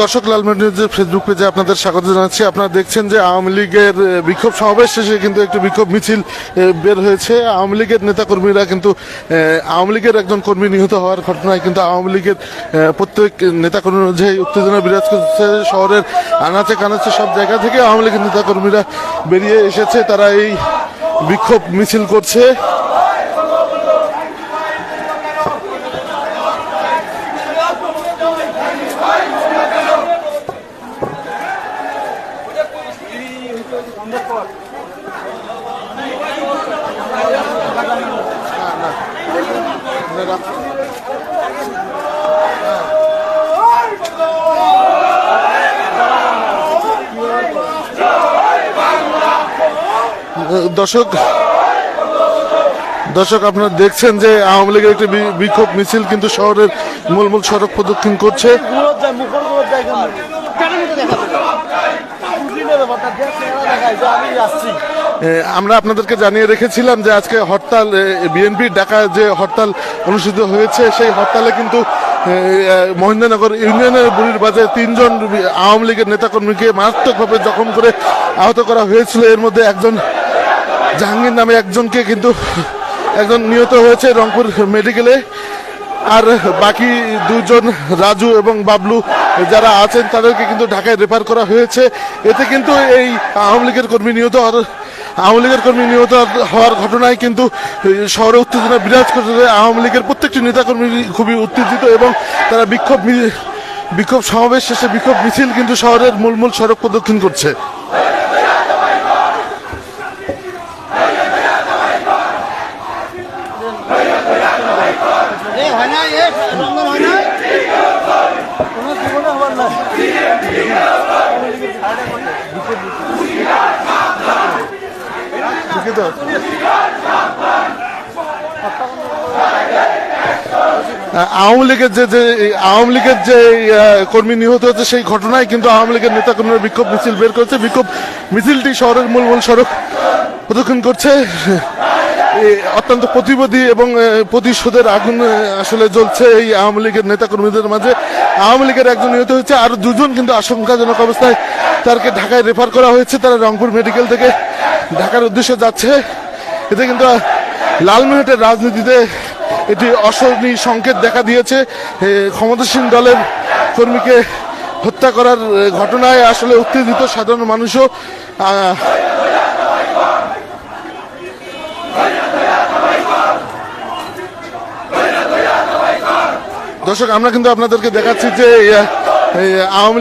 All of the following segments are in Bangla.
দর্শক, লালমনির নিউজের ফেসবুক পেজে আপনাদের স্বাগত জানাচ্ছি। আপনারা দেখছেন যে আওয়ামী লীগের বিক্ষোভ সমাবেশ শেষে কিন্তু একটি বিক্ষোভ মিছিল বের হয়েছে। আওয়ামী লীগের নেতাকর্মীরা কিন্তু আওয়ামী লীগের একজন কর্মী নিহত হওয়ার ঘটনায় কিন্তু আওয়ামী লীগের প্রত্যেক নেতাকর্মীর যে উত্তেজনা বিরাজ করছে, শহরের আনাচে কানাচে সব জায়গা থেকে আওয়ামী লীগের নেতাকর্মীরা বেরিয়ে এসেছে। তারা এই বিক্ষোভ মিছিল করছে। দর্শক, আপনারা দেখছেন যে আওয়ামী লীগের একটি বিক্ষোভ মিছিল কিন্তু শহরের মূল সড়ক প্রদক্ষিণ করছে। আমরা আপনাদেরকে জানিয়ে রেখেছিলাম যে আজকে হরতাল, বিএনপির ডাকা যে হরতাল অনুষ্ঠিত হয়েছে, সেই হরতালে কিন্তু মহেন্দ্রনগর ইউনিয়নের বুড়ির বাজারে 3 জন আওয়ামী লীগের নেতাকর্মীকে মারাত্মকভাবে জখম করে আহত করা হয়েছিল। এর মধ্যে একজন জাহাঙ্গীর নামে একজনকে কিন্তু একজন নিহত হয়েছে রংপুর মেডিকেলে, আর বাকি 2 জন রাজু এবং বাবলু যারা আছেন তাদেরকে কিন্তু ঢাকায় রেফার করা হয়েছে। এতে কিন্তু এই আওয়ামী লীগের কর্মী নিহত হওয়ার ঘটনায় কিন্তু শহরে উত্তেজনা বিরাজ করছে। আওয়ামী লীগের প্রত্যেকটি নেতাকর্মী খুবই উত্তেজিত এবং তারা বিক্ষোভ সমাবেশ শেষে বিক্ষোভ মিছিল কিন্তু শহরের মূল সড়ক প্রদক্ষিণ করছে। আওয়ামী লীগের যে কর্মী নিহত হয়েছে সেই ঘটনায় কিন্তু আওয়ামী লীগের নেতাকর্মীরা বিক্ষোভ মিছিল বের করেছে। বিক্ষোভ মিছিলটি শহরের মূল সড়ক প্রদক্ষিণ করছে। অত্যন্ত প্রতিবাদী এবং প্রতিশোধের আগুন আসলে জ্বলছে এই আওয়ামী লীগের নেতাকর্মীদের মাঝে। আওয়ামী লীগের একজন নিহত হয়েছে, আর 2 জন কিন্তু আশঙ্কাজনক অবস্থায় তাদেরকে ঢাকায় রেফার করা হয়েছে। তারা রংপুর মেডিকেল থেকে ঢাকার উদ্দেশ্যে যাচ্ছে। এতে কিন্তু লালমনিরহাটের রাজনীতিতে এটি অশনি সংকেত দেখা দিয়েছে। ক্ষমতাসীন দলের কর্মীকে হত্যা করার ঘটনায় আসলে উত্তেজিত সাধারণ মানুষও। দর্শক, আমরা কিন্তু আপনাদেরকে দেখাচ্ছি যে আওয়ামী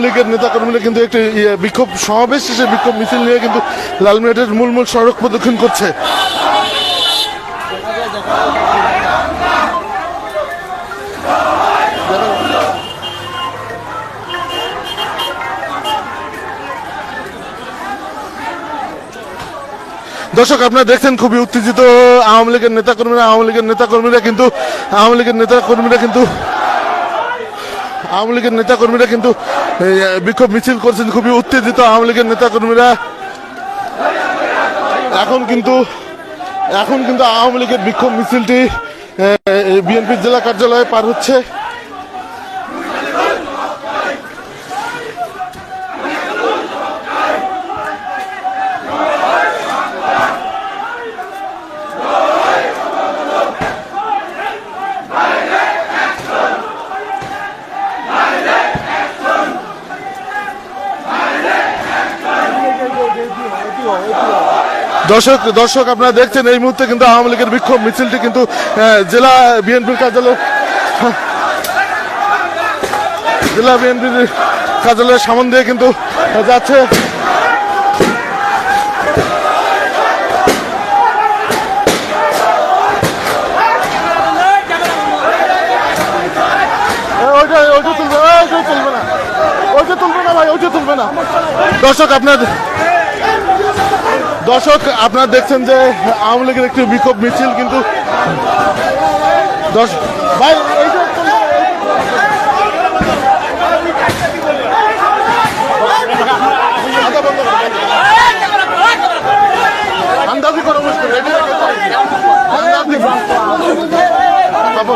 লীগের নেতাকর্মীরা কিন্তু একটি বিক্ষোভ সমাবেশ শেষে বিক্ষোভ মিছিল নিয়ে কিন্তু লালমনিরহাটের মূল সড়ক প্রদক্ষিণ করছে। দর্শক, আপনারা দেখছেন খুবই উত্তেজিত আওয়ামী লীগের নেতাকর্মীরা কিন্তু বিক্ষোভ মিছিল করছেন। খুবই উত্তেজিত আওয়ামী লীগের নেতাকর্মীরা। এখন কিন্তু আওয়ামী লীগের বিক্ষোভ মিছিলটি বিএনপির জেলা কার্যালয়ে পার হচ্ছে। দর্শক, আপনারা দেখছেন এই মুহূর্তে কিন্তু আওয়ামী লীগের বিক্ষোভ মিছিলটি কিন্তু জেলা বিএনপির কার্যালয়ের সামনে দিয়ে কিন্তু যাচ্ছে। তুলবে না। দর্শক, আপনারা দেখছেন যে আওয়ামী লীগের একটি বিক্ষোভ মিছিল কিন্তু বাবা